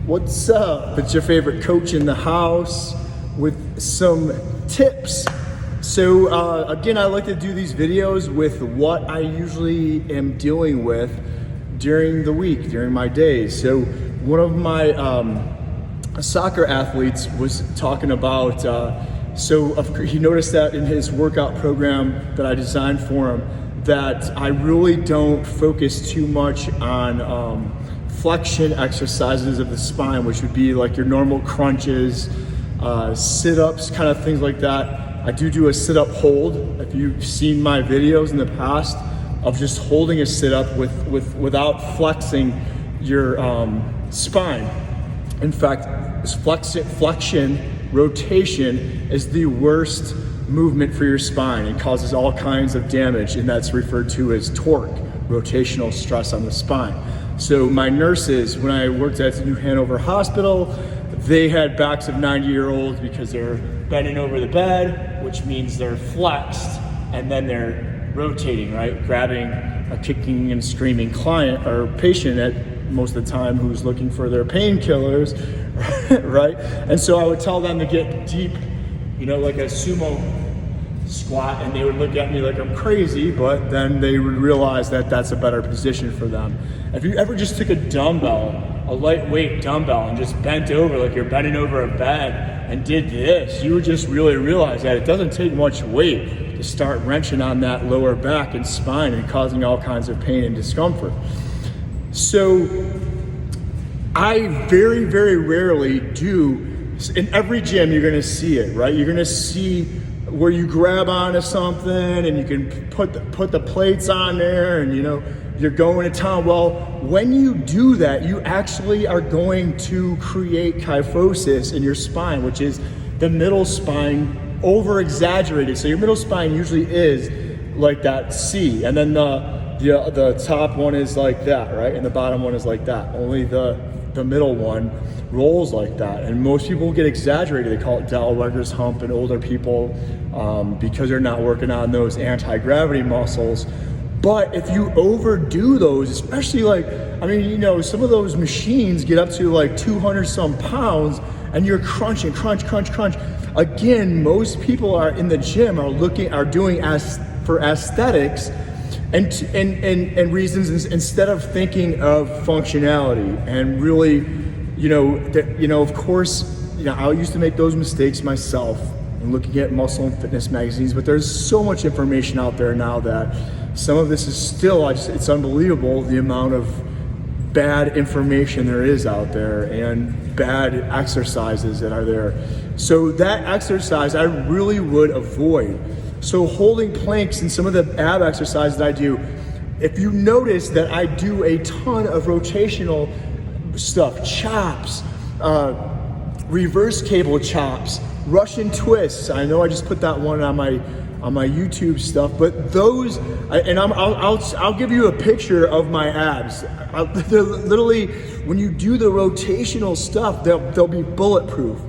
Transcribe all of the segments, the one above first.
What's up? It's your favorite coach in the house with some tips. So again, I like to do these videos with what I usually am dealing with during the week, during my days. So one of my soccer athletes was talking about, he noticed that in his workout program that I designed for him, that I really don't focus too much on flexion exercises of the spine, which would be like your normal crunches, sit-ups, kind of things like that. I do a sit-up hold. If you've seen my videos in the past of just holding a sit-up without flexing your spine. In fact, flexion, rotation is the worst movement for your spine. It causes all kinds of damage, and that's referred to as torque, rotational stress on the spine. So my nurses, when I worked at the New Hanover Hospital, they had backs of 90-year-olds because they're bending over the bed, which means they're flexed, and then they're rotating, right? Grabbing a kicking and screaming client or patient at most of the time who's looking for their painkillers, right? And so I would tell them to get deep, like a sumo squat, and they would look at me like I'm crazy, but then they would realize that that's a better position for them. If you ever just took a dumbbell, a lightweight dumbbell, and just bent over like you're bending over a bed and did this, you would just really realize that it doesn't take much weight to start wrenching on that lower back and spine and causing all kinds of pain and discomfort. So I very, very rarely do, in every gym you're gonna see it, right? You're gonna see where you grab onto something and you can put the plates on there and you're going to town. Well, when you do that, you actually are going to create kyphosis in your spine, which is the middle spine over exaggerated. So your middle spine usually is like that C, and then the top one is like that, right? And the bottom one is like that. Only the middle one rolls like that, and most people get exaggerated. They call it Dallewer's hump in older people because they're not working on those anti-gravity muscles. But if you overdo those, especially some of those machines get up to like 200 some pounds, and you're crunching, crunch. Again, most people are in the gym are doing for aesthetics and reasons instead of thinking of functionality and really. Of course, I used to make those mistakes myself and looking at muscle and fitness magazines, but there's so much information out there now that some of this is still, it's unbelievable the amount of bad information there is out there and bad exercises that are there. So that exercise I really would avoid. So holding planks and some of the ab exercises that I do, if you notice that I do a ton of rotational stuff, chops, reverse cable chops, Russian twists. I know I just put that one on my YouTube stuff, but those, and I'll give you a picture of my abs. They're literally, when you do the rotational stuff, they'll be bulletproof,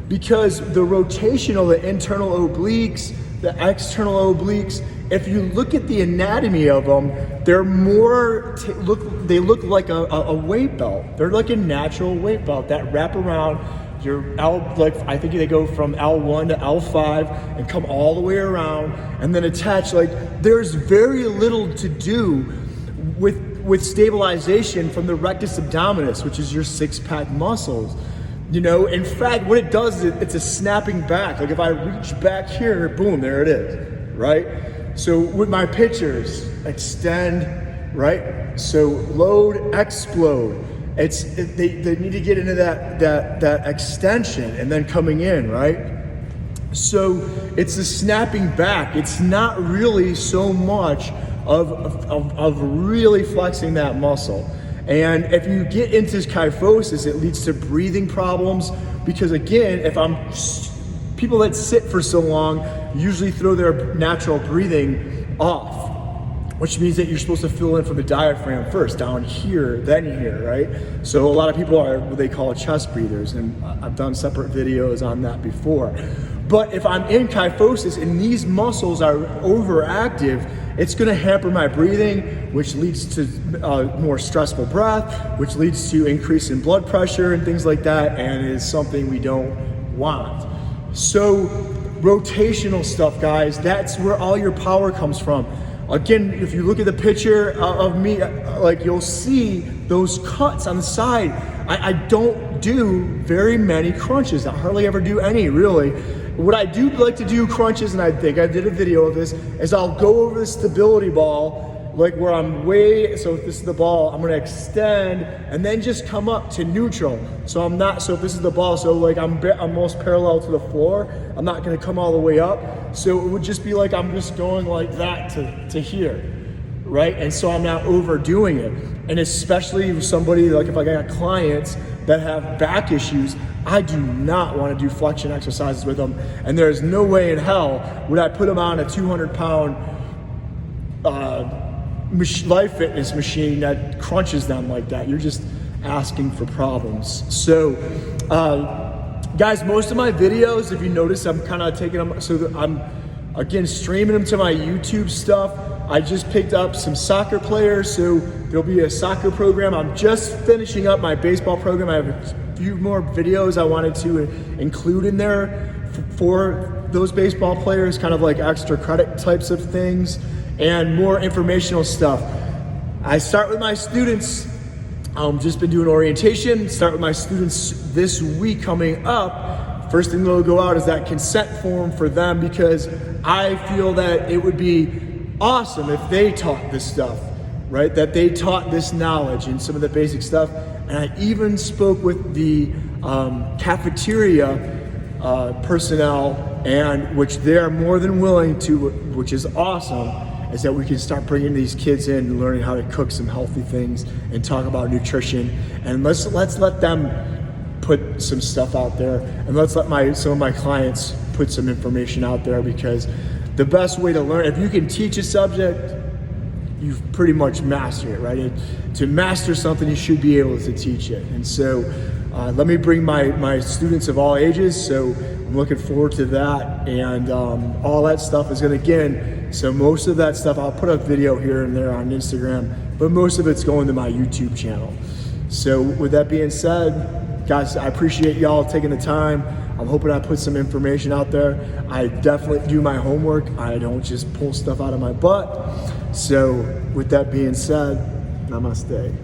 because the rotational, the internal obliques, the external obliques, if you look at the anatomy of them, they're they look like a weight belt. They're like a natural weight belt that wrap around your I think they go from L1 to L5 and come all the way around and then attach. There's very little to do with stabilization from the rectus abdominis, which is your six-pack muscles. In fact, what it does is it's a snapping back. Like if I reach back here, boom, there it is, right? So with my pictures, extend, right? So load, explode. They need to get into that extension and then coming in, right? So it's a snapping back. It's not really so much of really flexing that muscle. And if you get into kyphosis, it leads to breathing problems, because again, people that sit for so long usually throw their natural breathing off, which means that you're supposed to fill in from the diaphragm first, down here, then here, right? So a lot of people are what they call chest breathers, and I've done separate videos on that before. But if I'm in kyphosis and these muscles are overactive, it's gonna hamper my breathing, which leads to more stressful breath, which leads to increase in blood pressure and things like that, and is something we don't want. So rotational stuff, guys, that's where all your power comes from. Again, if you look at the picture of me, like you'll see those cuts on the side. I don't do very many crunches. I hardly ever do any, really. What I do like to do crunches, and I think I did a video of this, is I'll go over the stability ball, like where I'm so if this is the ball, I'm gonna extend and then just come up to neutral. So if this is the ball, so like I'm most parallel to the floor, I'm not gonna come all the way up. So it would just be like I'm just going like that to here, right? And so I'm not overdoing it. And especially with somebody, like if I got clients that have back issues, I do not want to do flexion exercises with them. And there's no way in hell would I put them on a 200-pound Life Fitness machine that crunches them like that. You're just asking for problems. So, guys, most of my videos, if you notice, I'm kind of taking them, so that I'm, again, streaming them to my YouTube stuff. I just picked up some soccer players, so there'll be a soccer program. I'm just finishing up my baseball program. I have a few more videos I wanted to include in there for those baseball players, kind of like extra credit types of things, and more informational stuff. I start with my students. Just been doing orientation. Start with my students this week coming up. First thing that'll go out is that consent form for them, because I feel that it would be awesome if they taught this stuff, right? That they taught this knowledge and some of the basic stuff. And I even spoke with the cafeteria personnel, and which they're more than willing to, which is awesome, is that we can start bringing these kids in and learning how to cook some healthy things and talk about nutrition. And let's let them put some stuff out there, and let's let some of my clients put some information out there, because the best way to learn, if you can teach a subject, you've pretty much mastered it, right? To master something, you should be able to teach it. And so let me bring my students of all ages, so I'm looking forward to that. And all that stuff is gonna, again, so most of that stuff, I'll put a video here and there on Instagram, but most of it's going to my YouTube channel. So with that being said, guys, I appreciate y'all taking the time. I'm hoping I put some information out there. I definitely do my homework. I don't just pull stuff out of my butt. So with that being said, namaste.